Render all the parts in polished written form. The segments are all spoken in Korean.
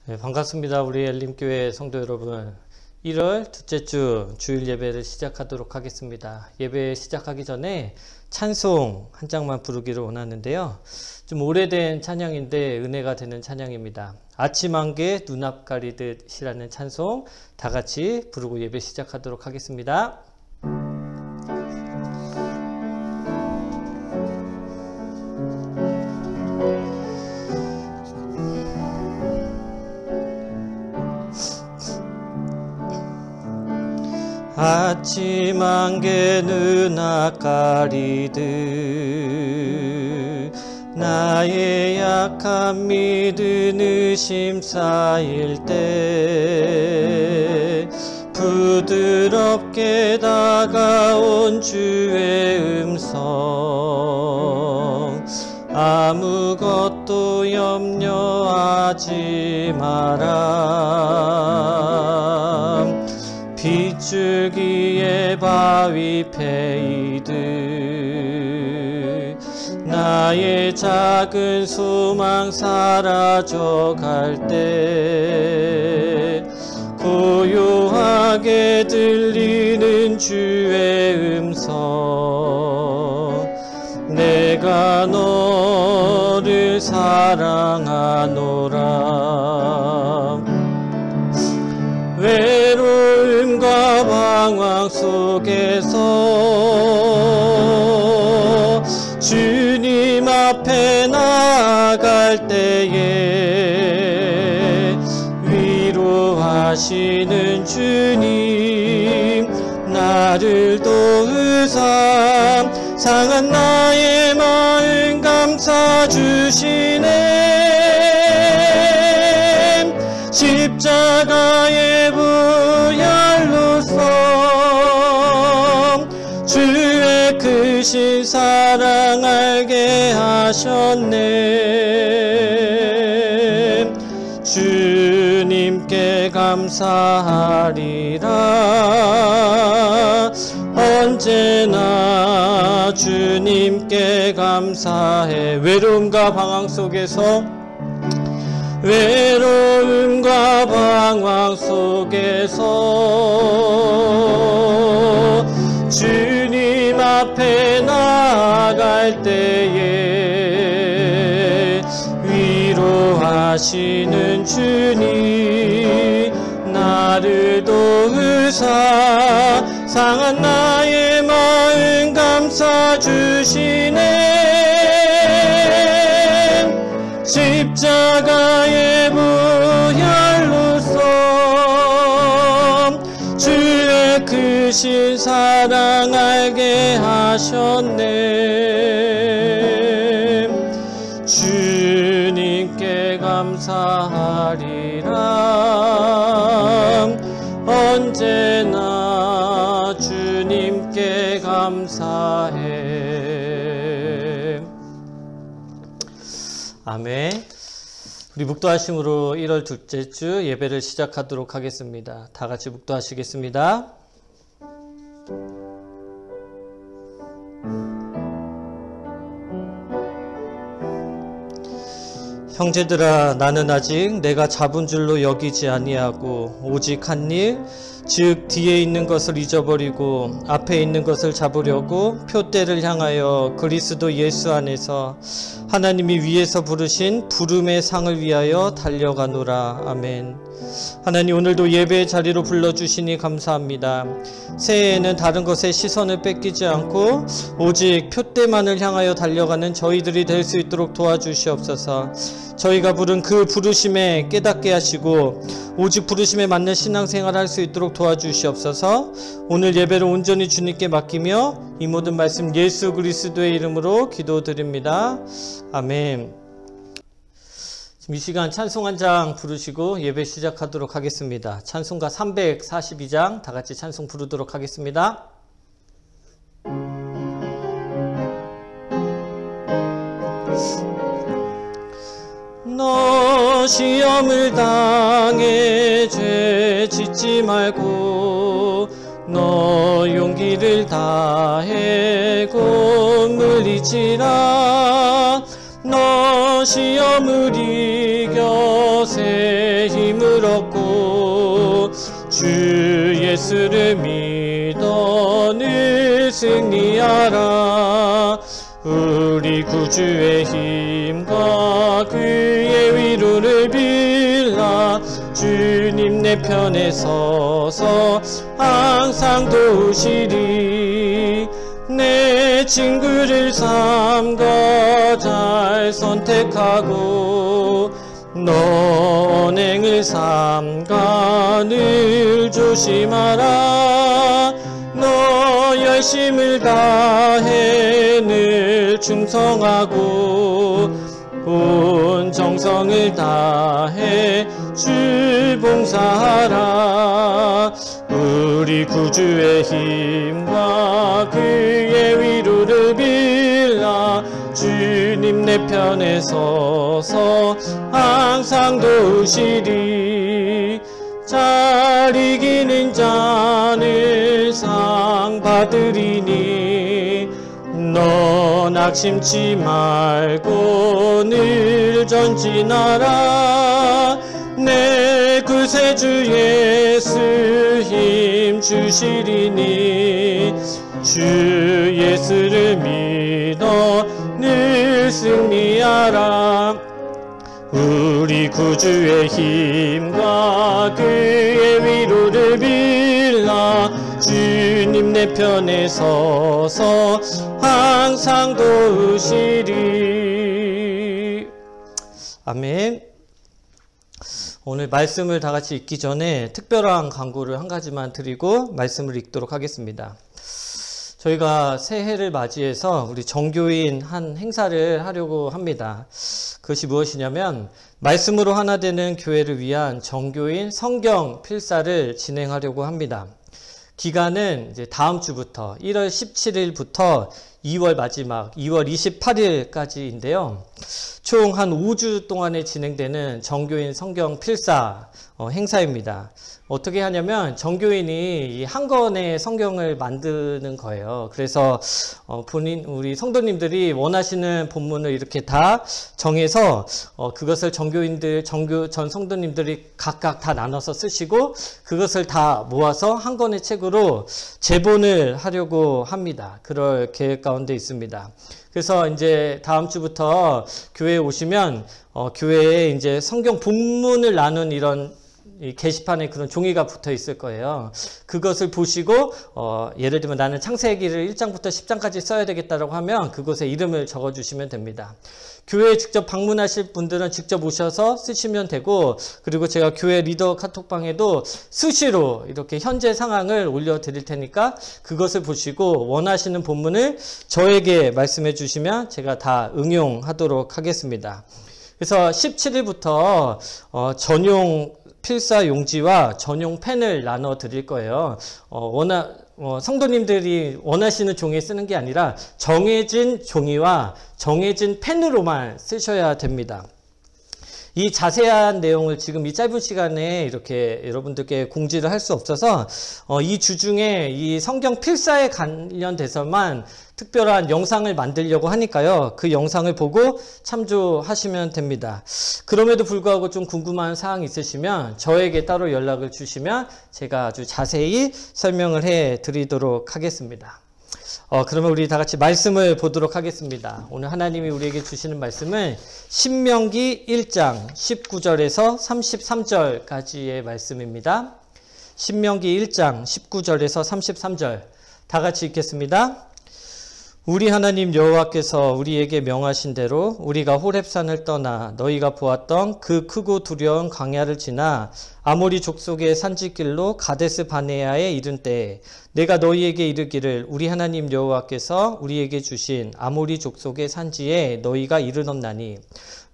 네, 반갑습니다. 우리 엘림교회 성도 여러분, 1월 둘째 주 주일 예배를 시작하도록 하겠습니다. 예배 시작하기 전에 찬송 한 장만 부르기를 원하는데요. 좀 오래된 찬양인데 은혜가 되는 찬양입니다. 아침 안개 눈앞 가리듯이라는 찬송 다 같이 부르고 예배 시작하도록 하겠습니다. 아침 안개 눈앞 가리듯 나의 약한 믿음 의심 쌓일 때 부드럽게 다가온 주의 음성 아무것도 염려하지 마라. 빗줄기에 바위 패이듯 나의 작은 소망 사라져갈 때 고요하게 들리는 주의 음성 내가 너를 사랑하노라. 외로움과 방황 속에서 주님 앞에 나아갈 때에 위로하시는 주님 나를 도우사 상한 나의 마음 감싸 주시네. 십자가의 부활로서 주의 크신 사랑 알게 하셨네. 주님께 감사하리라. 언제나 주님께 감사해. 외로움과 방황 속에서 외로움과 방황 속에서 주님 앞에 나아갈 때에 위로하시는 주님 나를 도우사 상한 나의 마음 감싸 주시네. 십자가의 부활로서 주의 크신 사랑 알게 하셨네. 주님께 감사하리라. 언제나 주님께 감사해. 아멘. 우리 묵도하심으로 1월 둘째 주 예배를 시작하도록 하겠습니다. 다 같이 묵도하시겠습니다. 형제들아, 나는 아직 내가 잡은 줄로 여기지 아니하고 오직 한 일, 즉 뒤에 있는 것을 잊어버리고 앞에 있는 것을 잡으려고 표대를 향하여 그리스도 예수 안에서 하나님이 위에서 부르신 부름의 상을 위하여 달려가노라. 아멘. 하나님, 오늘도 예배의 자리로 불러주시니 감사합니다. 새해에는 다른 것에 시선을 뺏기지 않고 오직 표대만을 향하여 달려가는 저희들이 될 수 있도록 도와주시옵소서. 저희가 부른 그 부르심에 깨닫게 하시고 오직 부르심에 맞는 신앙생활을 할 수 있도록 도와주시옵소서. 오늘 예배를 온전히 주님께 맡기며 이 모든 말씀 예수 그리스도의 이름으로 기도드립니다. 아멘. 이 시간 찬송 한 장 부르시고 예배 시작하도록 하겠습니다. 찬송가 342장 다 같이 찬송 부르도록 하겠습니다. 너 시험을 당해 죄 짓지 말고 너 용기를 다해 곧 물리치라. 너 시험을 이겨 새 예수를 믿어 늘 승리하라. 우리 구주의 힘과 그의 위로를 빌라. 주님 내 편에 서서 항상 도우시리. 내 친구를 삼가 잘 선택하고 너 언행을 삼가 늘 조심하라. 너 열심을 다해 늘 충성하고 온 정성을 다해 주 봉사하라. 우리 구주의 힘과 그의 위로를 빌라. 주님 내 편에 서서 항상 도우시리. 잘 이기는 자는 상 받으리니 너 낙심치 말고 늘 전진하라. 내 구세주 예수 힘 주시리니 주 예수를 믿어 늘 승리하라. 우리 구주의 힘과 그의 위로를 빌라. 주님 내 편에 서서 항상 도우시리. 아멘. 오늘 말씀을 다 같이 읽기 전에 특별한 광고를 한 가지만 드리고 말씀을 읽도록 하겠습니다. 저희가 새해를 맞이해서 우리 정교인 한 행사를 하려고 합니다. 그것이 무엇이냐면 말씀으로 하나 되는 교회를 위한 정교인 성경 필사를 진행하려고 합니다. 기간은 이제 다음 주부터 1월 17일부터 2월 마지막 2월 28일까지인데요. 총 한 5주 동안에 진행되는 정교인 성경 필사 행사입니다. 어떻게 하냐면 정교인이 한 권의 성경을 만드는 거예요. 그래서 우리 성도님들이 원하시는 본문을 이렇게 다 정해서 그것을 전 성도님들이 각각 다 나눠서 쓰시고 그것을 다 모아서 한 권의 책으로 제본을 하려고 합니다. 그럴 계획 가운데 있습니다. 그래서 이제 다음 주부터 교회에 오시면 교회에 이제 성경 본문을 나눈 이런 이 게시판에 그런 종이가 붙어 있을 거예요. 그것을 보시고 예를 들면 나는 창세기를 1장부터 10장까지 써야 되겠다라고 하면 그곳에 이름을 적어 주시면 됩니다. 교회에 직접 방문하실 분들은 직접 오셔서 쓰시면 되고, 그리고 제가 교회 리더 카톡방에도 수시로 이렇게 현재 상황을 올려 드릴 테니까 그것을 보시고 원하시는 본문을 저에게 말씀해 주시면 제가 다 응용하도록 하겠습니다. 그래서 17일부터 전용 필사 용지와 전용 펜을 나눠 드릴 거예요. 성도님들이 원하시는 종이에 쓰는 게 아니라 정해진 종이와 정해진 펜으로만 쓰셔야 됩니다. 이 자세한 내용을 지금 이 짧은 시간에 이렇게 여러분들께 공지를 할 수 없어서 이 주 중에 이 성경 필사에 관련돼서만 특별한 영상을 만들려고 하니까요. 그 영상을 보고 참조하시면 됩니다. 그럼에도 불구하고 좀 궁금한 사항 있으시면 저에게 따로 연락을 주시면 제가 아주 자세히 설명을 해 드리도록 하겠습니다. 그러면 우리 다 같이 말씀을 보도록 하겠습니다. 오늘 하나님이 우리에게 주시는 말씀은 신명기 1장 19절에서 33절까지의 말씀입니다. 신명기 1장 19절에서 33절 다 같이 읽겠습니다. 우리 하나님 여호와께서 우리에게 명하신 대로 우리가 호렙산을 떠나 너희가 보았던 그 크고 두려운 광야를 지나 아모리 족속의 산지길로 가데스 바네아에 이른 때에 내가 너희에게 이르기를 우리 하나님 여호와께서 우리에게 주신 아모리 족속의 산지에 너희가 이르렀나니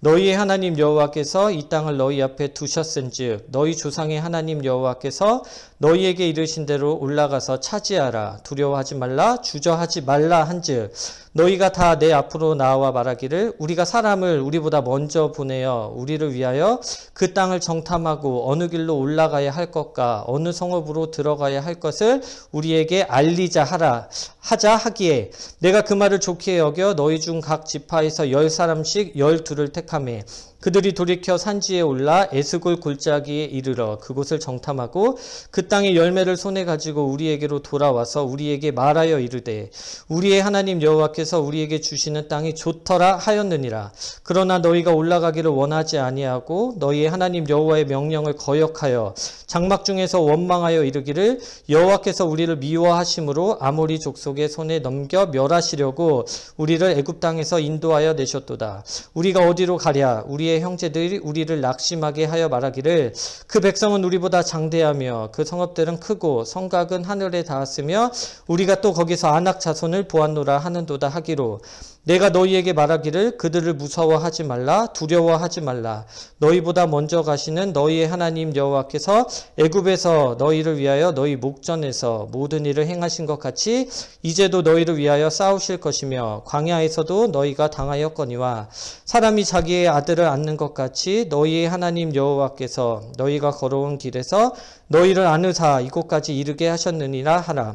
너희의 하나님 여호와께서 이 땅을 너희 앞에 두셨은즉 너희 조상의 하나님 여호와께서 너희에게 이르신 대로 올라가서 차지하라. 두려워하지 말라, 주저하지 말라 한즉 너희가 다 내 앞으로 나와 말하기를 우리가 사람을 우리보다 먼저 보내어 우리를 위하여 그 땅을 정탐하고 어느 길로 올라가야 할 것과 어느 성읍으로 들어가야 할 것을 우리에게 알리자 하자 하기에 내가 그 말을 좋게 여겨 너희 중 각 지파에서 10사람씩 12를 택하매 그들이 돌이켜 산지에 올라 에스골 골짜기에 이르러 그곳을 정탐하고 그 땅의 열매를 손에 가지고 우리에게로 돌아와서 우리에게 말하여 이르되 우리의 하나님 여호와께서 우리에게 주시는 땅이 좋더라 하였느니라. 그러나 너희가 올라가기를 원하지 아니하고 너희의 하나님 여호와의 명령을 거역하여 장막 중에서 원망하여 이르기를 여호와께서 우리를 미워하심으로 아모리 족속의 손에 넘겨 멸하시려고 우리를 애굽 땅에서 인도하여 내셨도다. 우리가 어디로 가랴? 우리의 형제들이 우리를 낙심하게 하여 말하기를 그 백성은 우리보다 장대하며 그 성읍들은 크고 성곽은 하늘에 닿았으며 우리가 또 거기서 아낙 자손을 보았노라 하는도다 하기로 내가 너희에게 말하기를 그들을 무서워하지 말라 두려워하지 말라. 너희보다 먼저 가시는 너희의 하나님 여호와께서 애굽에서 너희를 위하여 너희 목전에서 모든 일을 행하신 것 같이 이제도 너희를 위하여 싸우실 것이며 광야에서도 너희가 당하였거니와 사람이 자기의 아들을 안는 것 같이 너희의 하나님 여호와께서 너희가 걸어온 길에서 너희를 안으사 이곳까지 이르게 하셨느니라 하라.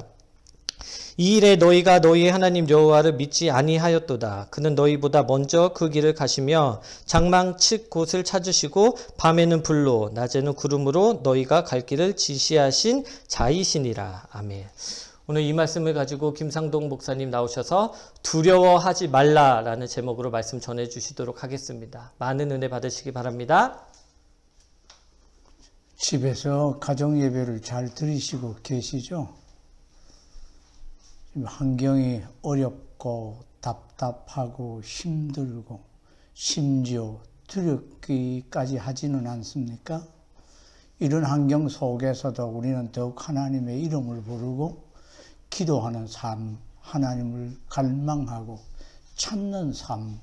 이 일에 너희가 너희의 하나님 여호와를 믿지 아니하였도다. 그는 너희보다 먼저 그 길을 가시며 장막 측 곳을 찾으시고 밤에는 불로 낮에는 구름으로 너희가 갈 길을 지시하신 자이시니라. 아멘. 오늘 이 말씀을 가지고 김상동 목사님 나오셔서 두려워하지 말라라는 제목으로 말씀 전해주시도록 하겠습니다. 많은 은혜 받으시기 바랍니다. 집에서 가정예배를 잘 들으시고 계시죠? 환경이 어렵고 답답하고 힘들고 심지어 두렵기까지 하지는 않습니까? 이런 환경 속에서도 우리는 더욱 하나님의 이름을 부르고 기도하는 삶, 하나님을 갈망하고 찾는 삶,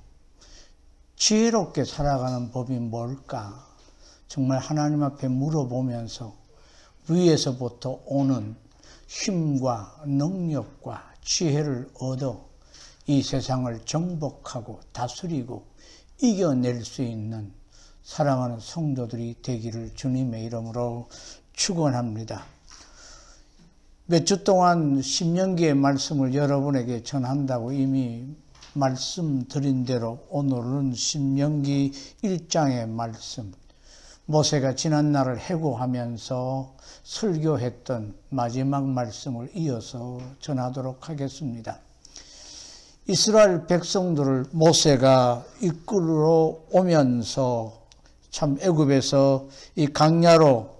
지혜롭게 살아가는 법이 뭘까? 정말 하나님 앞에 물어보면서 위에서부터 오는 힘과 능력과 지혜를 얻어 이 세상을 정복하고 다스리고 이겨낼 수 있는 사랑하는 성도들이 되기를 주님의 이름으로 축원합니다. 몇 주 동안 신명기의 말씀을 여러분에게 전한다고 이미 말씀드린 대로 오늘은 신명기 1장의 말씀, 모세가 지난날을 회고하면서 설교했던 마지막 말씀을 이어서 전하도록 하겠습니다. 이스라엘 백성들을 모세가 이끌어 오면서 참 애굽에서 이 강야로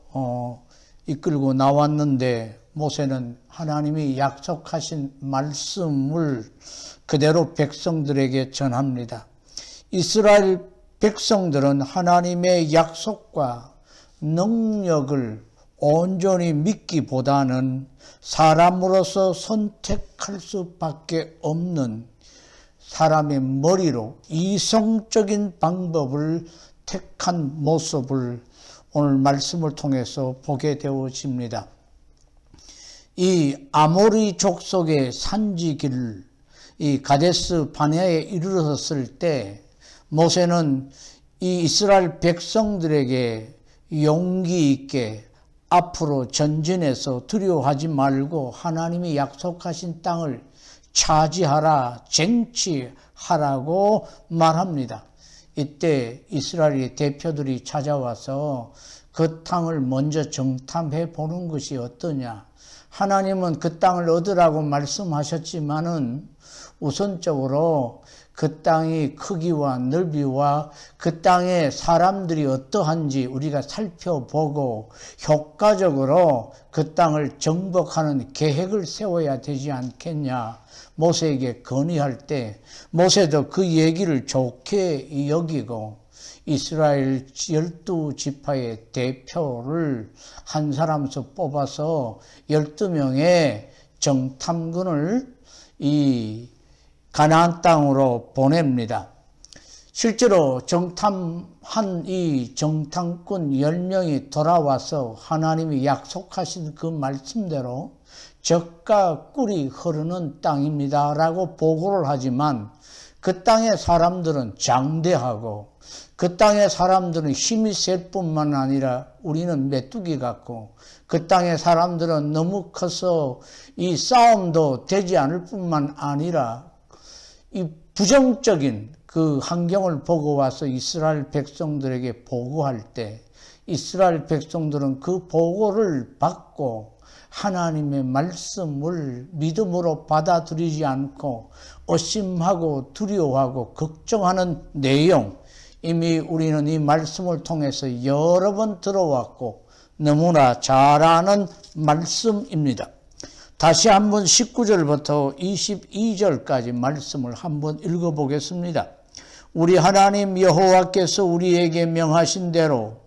이끌고 나왔는데 모세는 하나님이 약속하신 말씀을 그대로 백성들에게 전합니다. 이스라엘 백성들은 하나님의 약속과 능력을 온전히 믿기보다는 사람으로서 선택할 수밖에 없는 사람의 머리로 이성적인 방법을 택한 모습을 오늘 말씀을 통해서 보게 되어집니다. 이 아모리 족속의 산지길, 이 가데스 바네아에 이르렀을 때 모세는 이 이스라엘 백성들에게 용기 있게 앞으로 전진해서 두려워하지 말고 하나님이 약속하신 땅을 차지하라, 쟁취하라고 말합니다. 이때 이스라엘의 대표들이 찾아와서 그 땅을 먼저 정탐해 보는 것이 어떠냐. 하나님은 그 땅을 얻으라고 말씀하셨지만은 우선적으로 그 땅의 크기와 넓이와 그 땅의 사람들이 어떠한지 우리가 살펴보고 효과적으로 그 땅을 정복하는 계획을 세워야 되지 않겠냐. 모세에게 건의할 때 모세도 그 얘기를 좋게 여기고 이스라엘 12지파의 대표를 한 사람에서 뽑아서 12명의 정탐군을 이 가나안 땅으로 보냅니다. 실제로 정탐한 이 정탐꾼 10명이 돌아와서 하나님이 약속하신 그 말씀대로 젖과 꿀이 흐르는 땅입니다 라고 보고를 하지만 그 땅의 사람들은 장대하고 그 땅의 사람들은 힘이 셀 뿐만 아니라 우리는 메뚜기 같고 그 땅의 사람들은 너무 커서 이 싸움도 되지 않을 뿐만 아니라 이 부정적인 그 환경을 보고 와서 이스라엘 백성들에게 보고할 때 이스라엘 백성들은 그 보고를 받고 하나님의 말씀을 믿음으로 받아들이지 않고 의심하고 두려워하고 걱정하는 내용, 이미 우리는 이 말씀을 통해서 여러 번 들어왔고 너무나 잘 아는 말씀입니다. 다시 한번 19절부터 22절까지 말씀을 한번 읽어보겠습니다. 우리 하나님 여호와께서 우리에게 명하신 대로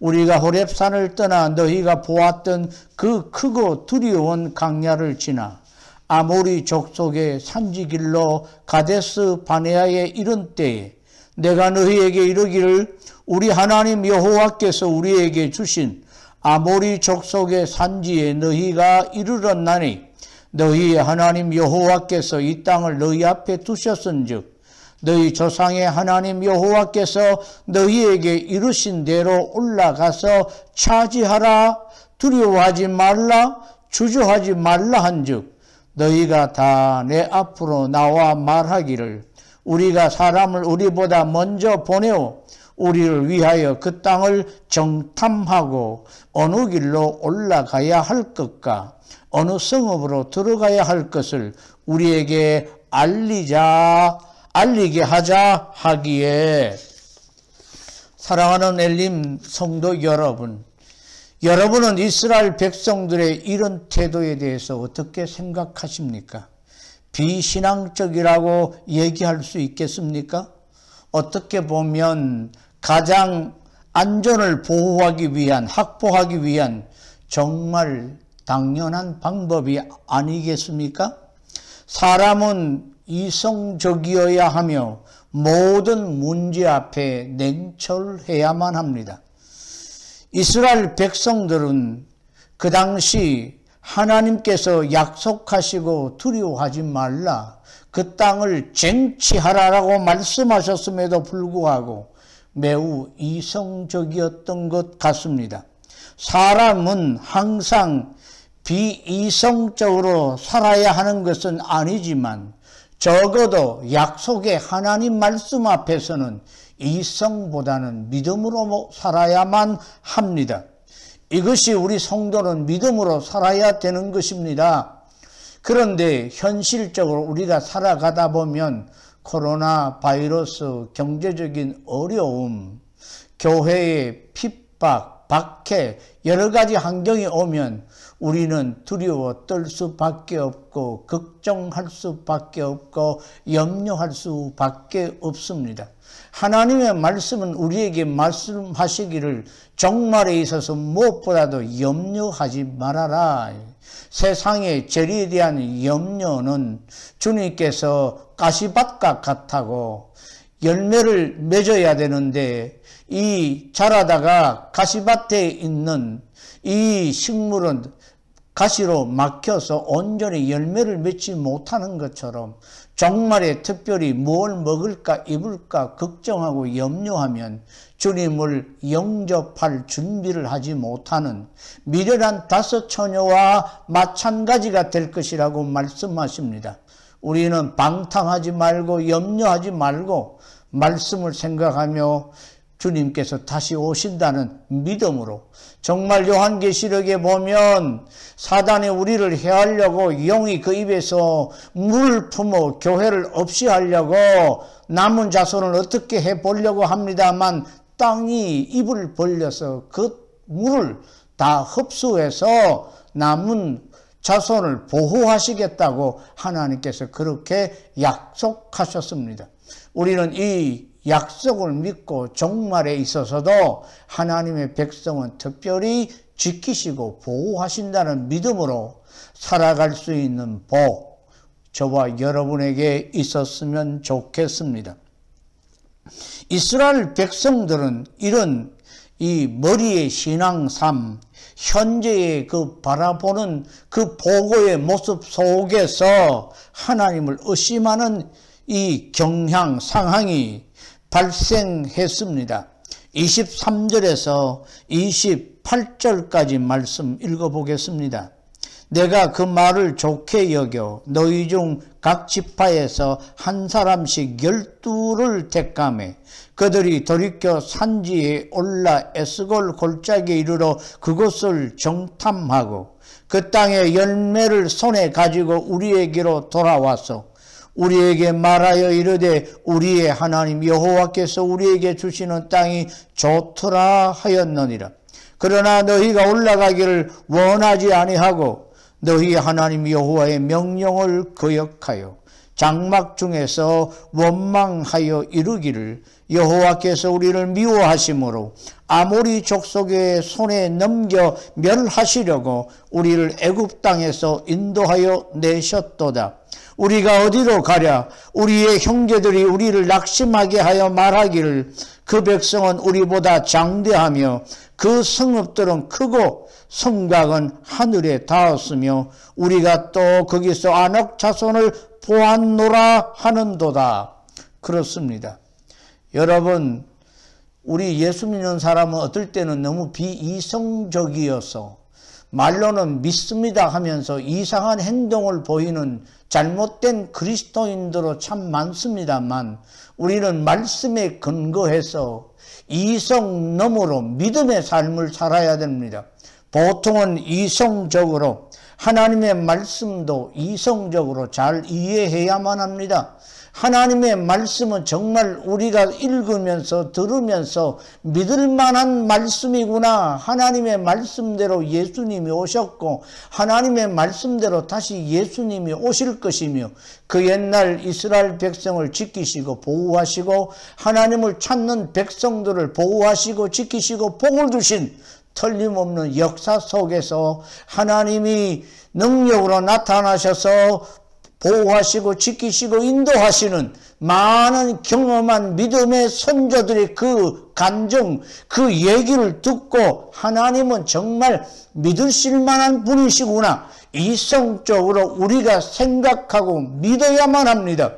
우리가 호렙산을 떠나 너희가 보았던 그 크고 두려운 강야를 지나 아모리 족속의 산지길로 가데스 바네아에 이른 때에 내가 너희에게 이르기를 우리 하나님 여호와께서 우리에게 주신 아모리 족속의 산지에 너희가 이르렀나니 너희의 하나님 여호와께서 이 땅을 너희 앞에 두셨은즉 너희 조상의 하나님 여호와께서 너희에게 이르신 대로 올라가서 차지하라, 두려워하지 말라, 주저하지 말라 한즉 너희가 다 내 앞으로 나와 말하기를 우리가 사람을 우리보다 먼저 보내어 우리를 위하여 그 땅을 정탐하고 어느 길로 올라가야 할 것과 어느 성읍으로 들어가야 할 것을 우리에게 알리게 하자 하기에. 사랑하는 엘림 성도 여러분, 여러분은 이스라엘 백성들의 이런 태도에 대해서 어떻게 생각하십니까? 비신앙적이라고 얘기할 수 있겠습니까? 어떻게 보면 가장 안전을 보호하기 위한, 확보하기 위한 정말 당연한 방법이 아니겠습니까? 사람은 이성적이어야 하며 모든 문제 앞에 냉철해야만 합니다. 이스라엘 백성들은 그 당시 하나님께서 약속하시고 두려워하지 말라, 그 땅을 쟁취하라라고 말씀하셨음에도 불구하고 매우 이성적이었던 것 같습니다. 사람은 항상 비이성적으로 살아야 하는 것은 아니지만 적어도 약속의 하나님 말씀 앞에서는 이성보다는 믿음으로 살아야만 합니다. 이것이 우리 성도는 믿음으로 살아야 되는 것입니다. 그런데 현실적으로 우리가 살아가다 보면 코로나 바이러스, 경제적인 어려움, 교회의 핍박, 박해, 여러 가지 환경이 오면 우리는 두려워 떨 수밖에 없고 걱정할 수밖에 없고 염려할 수밖에 없습니다. 하나님의 말씀은 우리에게 말씀하시기를 종말에 있어서 무엇보다도 염려하지 말아라. 세상의 재리에 대한 염려는 주님께서 가시밭과 같다고 열매를 맺어야 되는데 이 자라다가 가시밭에 있는 이 식물은 가시로 막혀서 온전히 열매를 맺지 못하는 것처럼 종말에 특별히 뭘 먹을까 입을까 걱정하고 염려하면 주님을 영접할 준비를 하지 못하는 미련한 다섯 처녀와 마찬가지가 될 것이라고 말씀하십니다. 우리는 방탕하지 말고 염려하지 말고 말씀을 생각하며 주님께서 다시 오신다는 믿음으로, 정말 요한계시록에 보면 사단이 우리를 해하려고 용이 그 입에서 물을 품어 교회를 없이 하려고 남은 자손을 어떻게 해보려고 합니다만 땅이 입을 벌려서 그 물을 다 흡수해서 남은 자손을 보호하시겠다고 하나님께서 그렇게 약속하셨습니다. 우리는 이 약속을 믿고 종말에 있어서도 하나님의 백성은 특별히 지키시고 보호하신다는 믿음으로 살아갈 수 있는 복, 저와 여러분에게 있었으면 좋겠습니다. 이스라엘 백성들은 이런 이 머리의 신앙삶, 현재의 그 바라보는 그 보고의 모습 속에서 하나님을 의심하는 이 경향, 상황이 발생했습니다. 23절에서 28절까지 말씀 읽어보겠습니다. 내가 그 말을 좋게 여겨 너희 중 각 지파에서 한 사람씩 12를 택하매 그들이 돌이켜 산지에 올라 에스골 골짜기에 이르러 그곳을 정탐하고 그 땅의 열매를 손에 가지고 우리에게로 돌아와서 우리에게 말하여 이르되 우리의 하나님 여호와께서 우리에게 주시는 땅이 좋더라 하였느니라. 그러나 너희가 올라가기를 원하지 아니하고 너희 하나님 여호와의 명령을 거역하여 장막 중에서 원망하여 이르기를 여호와께서 우리를 미워하심으로 아모리 족속의 손에 넘겨 멸하시려고 우리를 애굽 땅에서 인도하여 내셨도다. 우리가 어디로 가랴? 우리의 형제들이 우리를 낙심하게 하여 말하기를 그 백성은 우리보다 장대하며 그 성읍들은 크고 성곽은 하늘에 닿았으며 우리가 또 거기서 안악 자손을 보았노라 하는도다. 그렇습니다. 여러분, 우리 예수 믿는 사람은 어떨 때는 너무 비이성적이어서 말로는 믿습니다 하면서 이상한 행동을 보이는 잘못된 그리스도인들도 참 많습니다만 우리는 말씀에 근거해서 이성 너머로 믿음의 삶을 살아야 됩니다. 보통은 이성적으로 하나님의 말씀도 이성적으로 잘 이해해야만 합니다. 하나님의 말씀은 정말 우리가 읽으면서 들으면서 믿을 만한 말씀이구나. 하나님의 말씀대로 예수님이 오셨고 하나님의 말씀대로 다시 예수님이 오실 것이며 그 옛날 이스라엘 백성을 지키시고 보호하시고 하나님을 찾는 백성들을 보호하시고 지키시고 복을 주신 틀림없는 역사 속에서 하나님이 능력으로 나타나셔서 보호하시고 지키시고 인도하시는 많은 경험한 믿음의 선조들의 그 간증, 그 얘기를 듣고 하나님은 정말 믿으실 만한 분이시구나. 이성적으로 우리가 생각하고 믿어야만 합니다.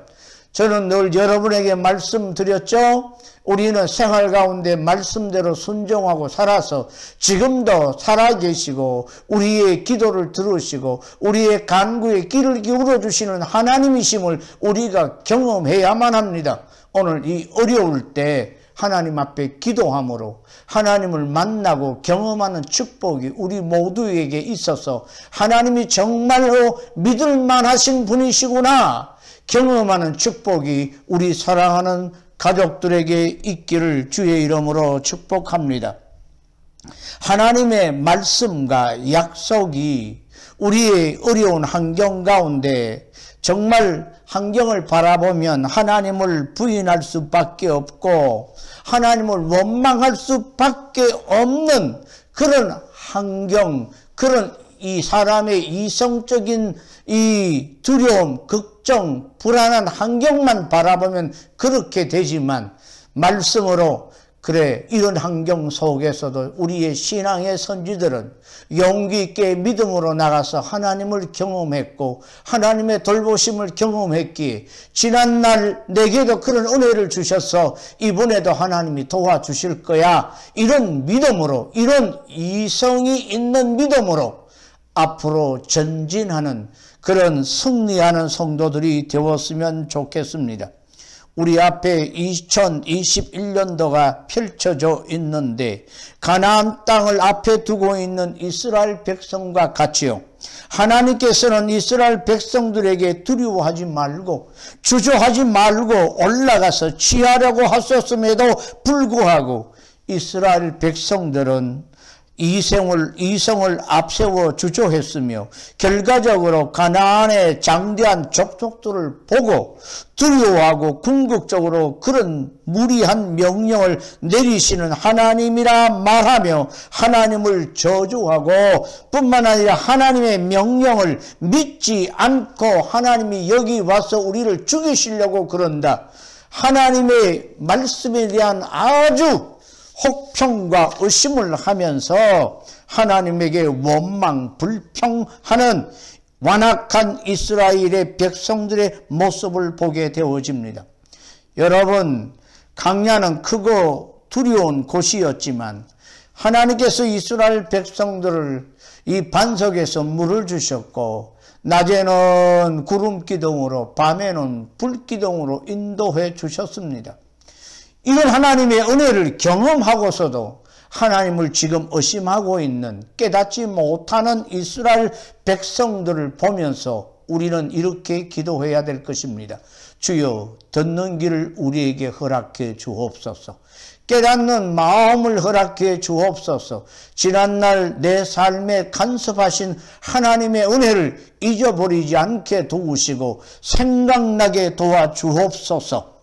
저는 늘 여러분에게 말씀드렸죠. 우리는 생활 가운데 말씀대로 순종하고 살아서 지금도 살아계시고 우리의 기도를 들으시고 우리의 간구에 귀를 기울여 주시는 하나님이심을 우리가 경험해야만 합니다. 오늘 이 어려울 때 하나님 앞에 기도함으로 하나님을 만나고 경험하는 축복이 우리 모두에게 있어서 하나님이 정말로 믿을 만하신 분이시구나 경험하는 축복이 우리 사랑하는 가족들에게 있기를 주의 이름으로 축복합니다. 하나님의 말씀과 약속이 우리의 어려운 환경 가운데 정말 환경을 바라보면 하나님을 부인할 수밖에 없고 하나님을 원망할 수밖에 없는 그런 환경, 그런 이 사람의 이성적인 이 두려움, 걱정, 불안한 환경만 바라보면 그렇게 되지만 말씀으로 그래 이런 환경 속에서도 우리의 신앙의 선지들은 용기 있게 믿음으로 나가서 하나님을 경험했고 하나님의 돌보심을 경험했기에 지난날 내게도 그런 은혜를 주셔서 이번에도 하나님이 도와주실 거야 이런 믿음으로 이런 이성이 있는 믿음으로 앞으로 전진하는 그런 승리하는 성도들이 되었으면 좋겠습니다. 우리 앞에 2021년도가 펼쳐져 있는데 가나안 땅을 앞에 두고 있는 이스라엘 백성과 같이요. 하나님께서는 이스라엘 백성들에게 두려워하지 말고 주저하지 말고 올라가서 취하려고 하셨음에도 불구하고 이스라엘 백성들은 이성을 앞세워 주저했으며 결과적으로 가나안의 장대한 족속들을 보고 두려워하고 궁극적으로 그런 무리한 명령을 내리시는 하나님이라 말하며 하나님을 저주하고 뿐만 아니라 하나님의 명령을 믿지 않고 하나님이 여기 와서 우리를 죽이시려고 그런다. 하나님의 말씀에 대한 아주 혹평과 의심을 하면서 하나님에게 원망, 불평하는 완악한 이스라엘의 백성들의 모습을 보게 되어집니다. 여러분, 광야는 크고 두려운 곳이었지만 하나님께서 이스라엘 백성들을 이 반석에서 물을 주셨고 낮에는 구름 기둥으로 밤에는 불 기둥으로 인도해 주셨습니다. 이런 하나님의 은혜를 경험하고서도 하나님을 지금 의심하고 있는 깨닫지 못하는 이스라엘 백성들을 보면서 우리는 이렇게 기도해야 될 것입니다. 주여, 듣는 길을 우리에게 허락해 주옵소서. 깨닫는 마음을 허락해 주옵소서. 지난날 내 삶에 간섭하신 하나님의 은혜를 잊어버리지 않게 도우시고 생각나게 도와주옵소서.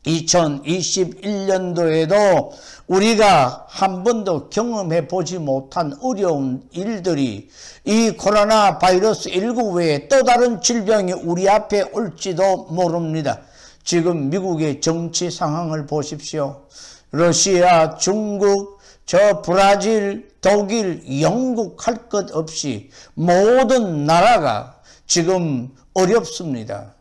2021년도에도 우리가 한 번도 경험해 보지 못한 어려운 일들이 이 코로나 바이러스 19 외에 또 다른 질병이 우리 앞에 올지도 모릅니다. 지금 미국의 정치 상황을 보십시오. 러시아, 중국, 브라질, 독일, 영국 할 것 없이 모든 나라가 지금 어렵습니다.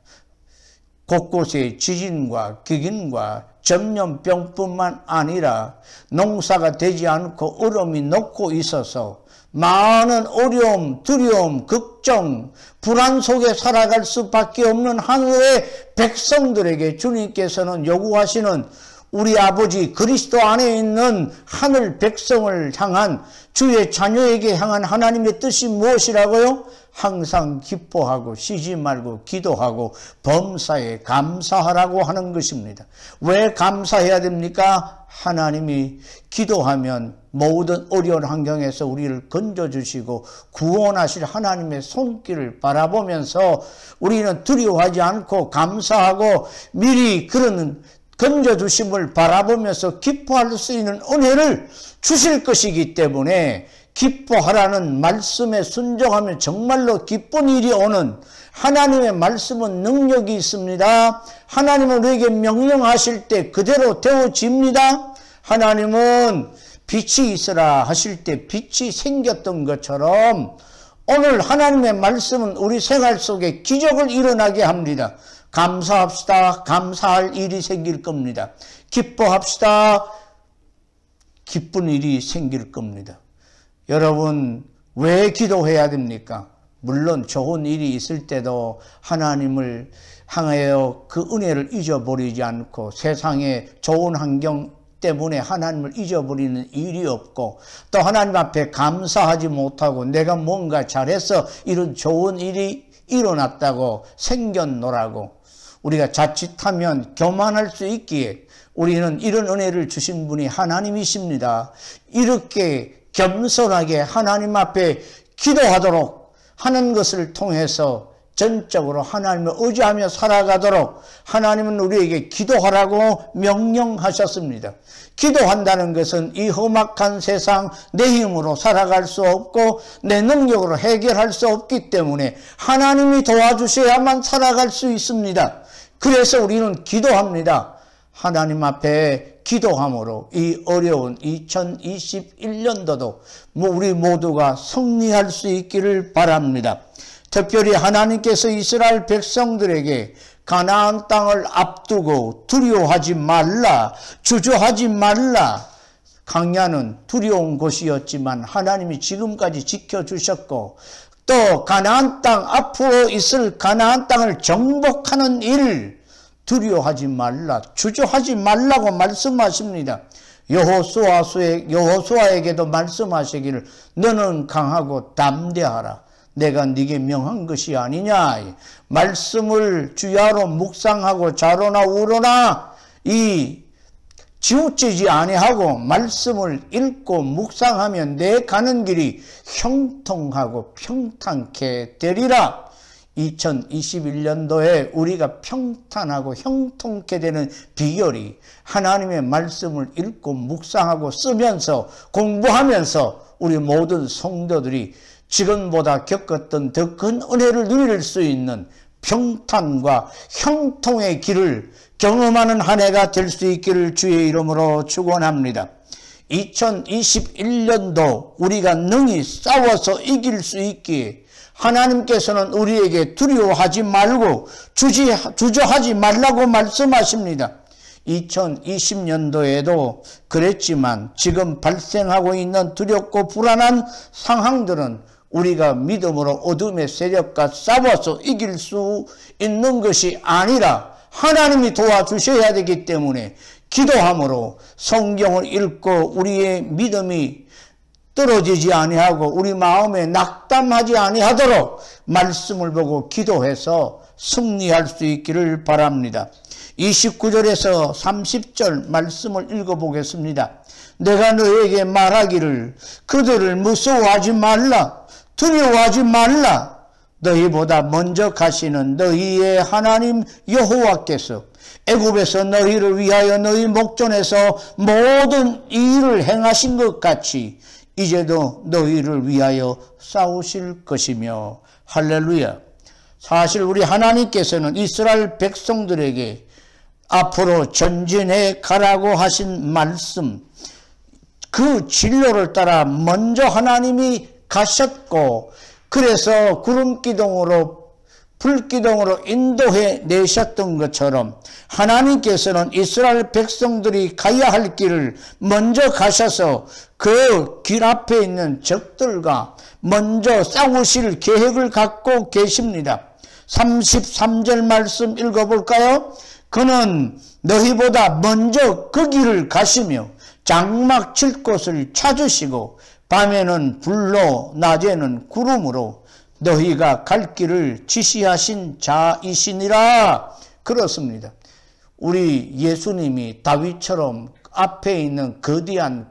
곳곳에 지진과 기근과 전염병뿐만 아니라 농사가 되지 않고 얼음이 녹고 있어서 많은 어려움, 두려움, 걱정, 불안 속에 살아갈 수밖에 없는 하늘의 백성들에게 주님께서는 요구하시는 우리 아버지 그리스도 안에 있는 하늘 백성을 향한 주의 자녀에게 향한 하나님의 뜻이 무엇이라고요? 항상 기뻐하고 쉬지 말고 기도하고 범사에 감사하라고 하는 것입니다. 왜 감사해야 됩니까? 하나님이 기도하면 모든 어려운 환경에서 우리를 건져주시고 구원하실 하나님의 손길을 바라보면서 우리는 두려워하지 않고 감사하고 미리 그런 건져주심을 바라보면서 기뻐할 수 있는 은혜를 주실 것이기 때문에 기뻐하라는 말씀에 순종하면 정말로 기쁜 일이 오는 하나님의 말씀은 능력이 있습니다. 하나님은 우리에게 명령하실 때 그대로 되어집니다. 하나님은 빛이 있으라 하실 때 빛이 생겼던 것처럼 오늘 하나님의 말씀은 우리 생활 속에 기적을 일어나게 합니다. 감사합시다. 감사할 일이 생길 겁니다. 기뻐합시다. 기쁜 일이 생길 겁니다. 여러분, 왜 기도해야 됩니까? 물론 좋은 일이 있을 때도 하나님을 향하여 그 은혜를 잊어버리지 않고 세상의 좋은 환경 때문에 하나님을 잊어버리는 일이 없고 또 하나님 앞에 감사하지 못하고 내가 뭔가 잘해서 이런 좋은 일이 일어났다고 생겼노라고 우리가 자칫하면 교만할 수 있기에 우리는 이런 은혜를 주신 분이 하나님이십니다. 이렇게 겸손하게 하나님 앞에 기도하도록 하는 것을 통해서 전적으로 하나님을 의지하며 살아가도록 하나님은 우리에게 기도하라고 명령하셨습니다. 기도한다는 것은 이 험악한 세상 내 힘으로 살아갈 수 없고 내 능력으로 해결할 수 없기 때문에 하나님이 도와주셔야만 살아갈 수 있습니다. 그래서 우리는 기도합니다. 하나님 앞에 기도함으로 이 어려운 2021년도도 우리 모두가 승리할 수 있기를 바랍니다. 특별히 하나님께서 이스라엘 백성들에게 가나안 땅을 앞두고 두려워하지 말라, 주저하지 말라. 광야는 두려운 곳이었지만 하나님이 지금까지 지켜주셨고 또 가나안 땅 앞으로 있을 가나안 땅을 정복하는 일 두려워하지 말라, 주저하지 말라고 말씀하십니다. 여호수아에게도 말씀하시기를 너는 강하고 담대하라. 내가 네게 명한 것이 아니냐. 말씀을 주야로 묵상하고 좌로나 우로나 치우치지 아니하고 말씀을 읽고 묵상하면 내 가는 길이 형통하고 평탄케 되리라. 2021년도에 우리가 평탄하고 형통케 되는 비결이 하나님의 말씀을 읽고 묵상하고 쓰면서 공부하면서 우리 모든 성도들이 지금보다 겪었던 더 큰 은혜를 누릴 수 있는 평탄과 형통의 길을 경험하는 한 해가 될 수 있기를 주의 이름으로 축원합니다. 2021년도 우리가 능히 싸워서 이길 수 있기에 하나님께서는 우리에게 두려워하지 말고 주저하지 말라고 말씀하십니다. 2020년도에도 그랬지만 지금 발생하고 있는 두렵고 불안한 상황들은 우리가 믿음으로 어둠의 세력과 싸워서 이길 수 있는 것이 아니라 하나님이 도와주셔야 되기 때문에 기도함으로 성경을 읽고 우리의 믿음이 떨어지지 아니하고 우리 마음에 낙담하지 아니하도록 말씀을 보고 기도해서 승리할 수 있기를 바랍니다. 29절에서 30절 말씀을 읽어보겠습니다. 내가 너에게 말하기를 그들을 무서워하지 말라, 두려워하지 말라. 너희보다 먼저 가시는 너희의 하나님 여호와께서 애굽에서 너희를 위하여 너희 목전에서 모든 일을 행하신 것 같이 이제도 너희를 위하여 싸우실 것이며. 할렐루야. 사실 우리 하나님께서는 이스라엘 백성들에게 앞으로 전진해 가라고 하신 말씀, 그 진로를 따라 먼저 하나님이 가셨고, 그래서 구름기둥으로 불기둥으로 인도해 내셨던 것처럼 하나님께서는 이스라엘 백성들이 가야 할 길을 먼저 가셔서 그 길 앞에 있는 적들과 먼저 싸우실 계획을 갖고 계십니다. 33절 말씀 읽어볼까요? 그는 너희보다 먼저 그 길을 가시며 장막 칠 곳을 찾으시고 밤에는 불로 낮에는 구름으로 너희가 갈 길을 지시하신 자이시니라. 그렇습니다. 우리 예수님이 다윗처럼 앞에 있는 거대한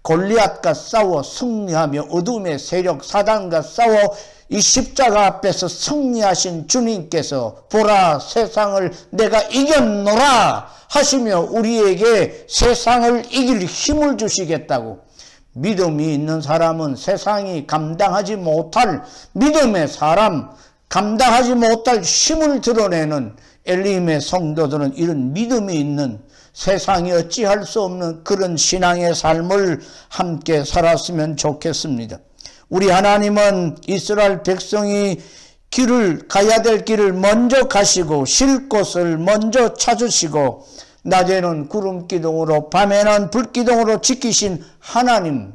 골리앗과 싸워 승리하며 어둠의 세력 사단과 싸워 이 십자가 앞에서 승리하신 주님께서 보라 세상을 내가 이겼노라 하시며 우리에게 세상을 이길 힘을 주시겠다고. 믿음이 있는 사람은 세상이 감당하지 못할, 믿음의 사람 감당하지 못할 힘을 드러내는 엘림의 성도들은 이런 믿음이 있는, 세상이 어찌할 수 없는 그런 신앙의 삶을 함께 살았으면 좋겠습니다. 우리 하나님은 이스라엘 백성이 길을 가야 될 길을 먼저 가시고 쉴 곳을 먼저 찾으시고 낮에는 구름기둥으로 밤에는 불기둥으로 지키신 하나님,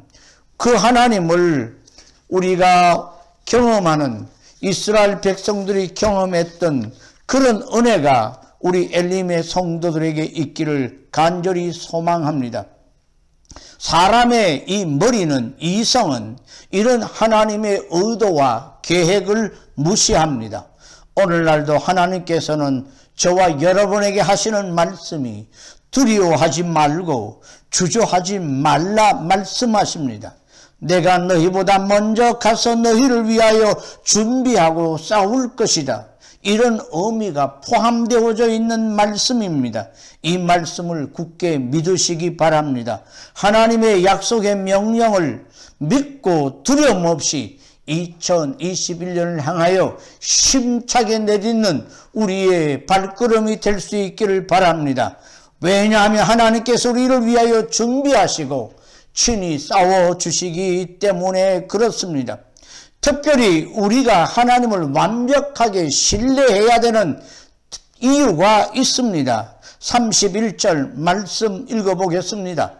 그 하나님을 우리가 경험하는, 이스라엘 백성들이 경험했던 그런 은혜가 우리 엘림의 성도들에게 있기를 간절히 소망합니다. 사람의 이 머리는, 이성은 이런 하나님의 의도와 계획을 무시합니다. 오늘날도 하나님께서는 저와 여러분에게 하시는 말씀이 두려워하지 말고 주저하지 말라 말씀하십니다. 내가 너희보다 먼저 가서 너희를 위하여 준비하고 싸울 것이다. 이런 의미가 포함되어져 있는 말씀입니다. 이 말씀을 굳게 믿으시기 바랍니다. 하나님의 약속의 명령을 믿고 두려움 없이 2021년을 향하여 힘차게 내딛는 우리의 발걸음이 될 수 있기를 바랍니다. 왜냐하면 하나님께서 우리를 위하여 준비하시고 친히 싸워주시기 때문에 그렇습니다. 특별히 우리가 하나님을 완벽하게 신뢰해야 되는 이유가 있습니다. 31절 말씀 읽어보겠습니다.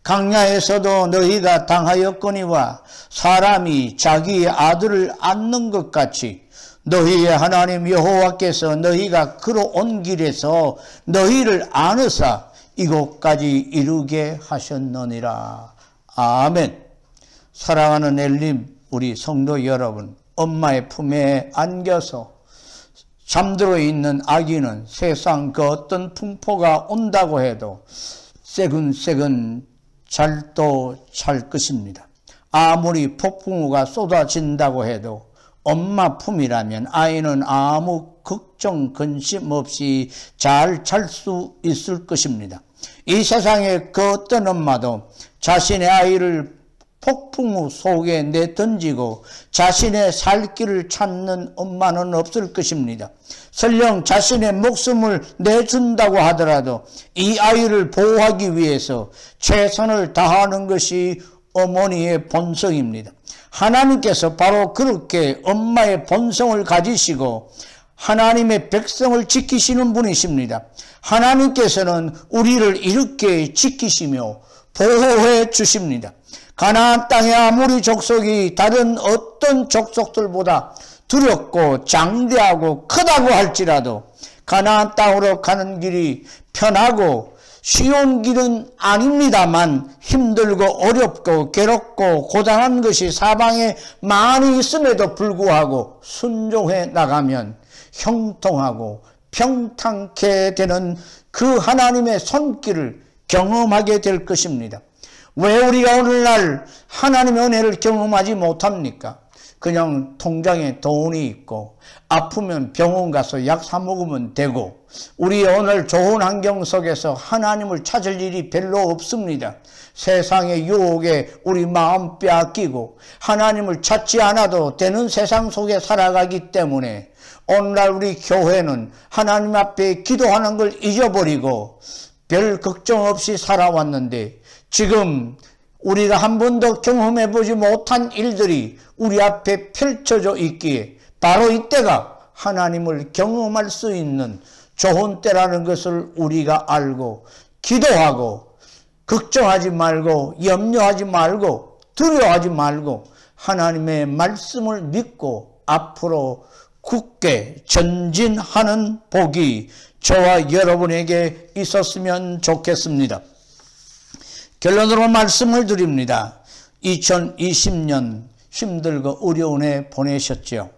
강야에서도 너희가 당하였거니와 사람이 자기의 아들을 안는 것 같이 너희의 하나님 여호와께서 너희가 걸어온 길에서 너희를 안으사 이곳까지 이르게 하셨느니라. 아멘. 사랑하는 엘림 우리 성도 여러분, 엄마의 품에 안겨서 잠들어 있는 아기는 세상 그 어떤 풍포가 온다고 해도 새근새근 잘도 잘 것입니다. 아무리 폭풍우가 쏟아진다고 해도 엄마 품이라면 아이는 아무 걱정 근심 없이 잘 잘 수 있을 것입니다. 이 세상에 그 어떤 엄마도 자신의 아이를 폭풍우 속에 내던지고 자신의 살 길을 찾는 엄마는 없을 것입니다. 설령 자신의 목숨을 내준다고 하더라도 이 아이를 보호하기 위해서 최선을 다하는 것이 어머니의 본성입니다. 하나님께서 바로 그렇게 엄마의 본성을 가지시고 하나님의 백성을 지키시는 분이십니다. 하나님께서는 우리를 이렇게 지키시며 보호해 주십니다. 가나안 땅의 아무리 족속이 다른 어떤 족속들보다 두렵고 장대하고 크다고 할지라도 가나안 땅으로 가는 길이 편하고 쉬운 길은 아닙니다만 힘들고 어렵고 괴롭고 고단한 것이 사방에 많이 있음에도 불구하고 순종해 나가면 형통하고 평탄케 되는 그 하나님의 손길을 경험하게 될 것입니다. 왜 우리가 오늘날 하나님의 은혜를 경험하지 못합니까? 그냥 통장에 돈이 있고 아프면 병원 가서 약 사 먹으면 되고 우리 오늘 좋은 환경 속에서 하나님을 찾을 일이 별로 없습니다. 세상의 유혹에 우리 마음 빼앗기고 하나님을 찾지 않아도 되는 세상 속에 살아가기 때문에 오늘날 우리 교회는 하나님 앞에 기도하는 걸 잊어버리고 별 걱정 없이 살아왔는데 지금 우리가 한 번도 경험해보지 못한 일들이 우리 앞에 펼쳐져 있기에 바로 이때가 하나님을 경험할 수 있는 좋은 때라는 것을 우리가 알고 기도하고 걱정하지 말고 염려하지 말고 두려워하지 말고 하나님의 말씀을 믿고 앞으로 굳게 전진하는 복이 저와 여러분에게 있었으면 좋겠습니다. 결론으로 말씀을 드립니다. 2020년 힘들고 어려운 해 보내셨죠.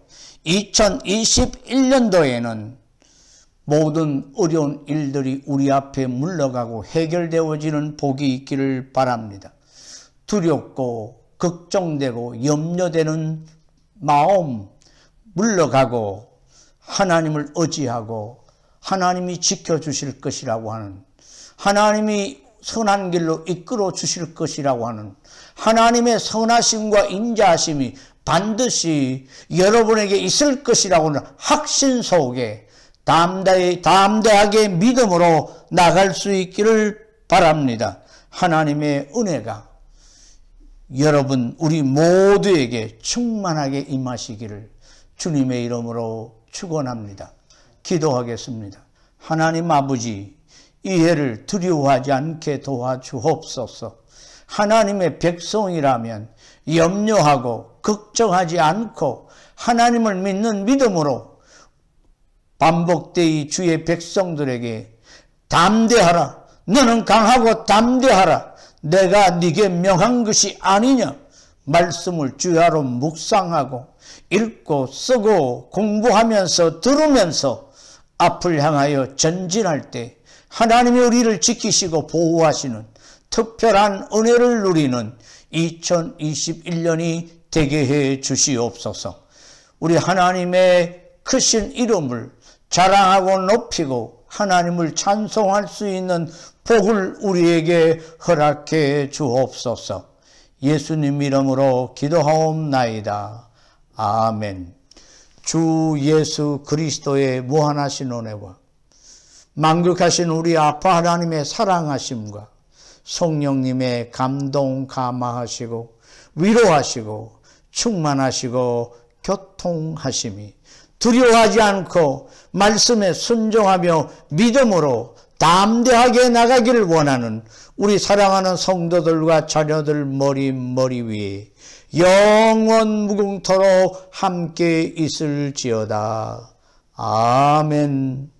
2021년도에는 모든 어려운 일들이 우리 앞에 물러가고 해결되어지는 복이 있기를 바랍니다. 두렵고 걱정되고 염려되는 마음 물러가고 하나님을 의지하고 하나님이 지켜주실 것이라고 하는 하나님이 선한 길로 이끌어 주실 것이라고 하는 하나님의 선하심과 인자하심이 반드시 여러분에게 있을 것이라고 하는 확신 속에 담대하게 믿음으로 나갈 수 있기를 바랍니다. 하나님의 은혜가 여러분 우리 모두에게 충만하게 임하시기를 주님의 이름으로 축원합니다. 기도하겠습니다. 하나님 아버지 이 해를 두려워하지 않게 도와주옵소서. 하나님의 백성이라면 염려하고 걱정하지 않고 하나님을 믿는 믿음으로 반복되이 주의 백성들에게 담대하라. 너는 강하고 담대하라. 내가 네게 명한 것이 아니냐. 말씀을 주야로 묵상하고 읽고 쓰고 공부하면서 들으면서 앞을 향하여 전진할 때 하나님이 우리를 지키시고 보호하시는 특별한 은혜를 누리는 2021년이 되게 해 주시옵소서. 우리 하나님의 크신 이름을 자랑하고 높이고 하나님을 찬송할 수 있는 복을 우리에게 허락해 주옵소서. 예수님 이름으로 기도하옵나이다. 아멘. 주 예수 그리스도의 무한하신 은혜와 만극하신 우리 아빠 하나님의 사랑하심과 성령님의 감동 감화하시고 위로하시고 충만하시고 교통하심이 두려워하지 않고 말씀에 순종하며 믿음으로 담대하게 나가기를 원하는 우리 사랑하는 성도들과 자녀들 머리 위에 영원 무궁토록 함께 있을지어다. 아멘.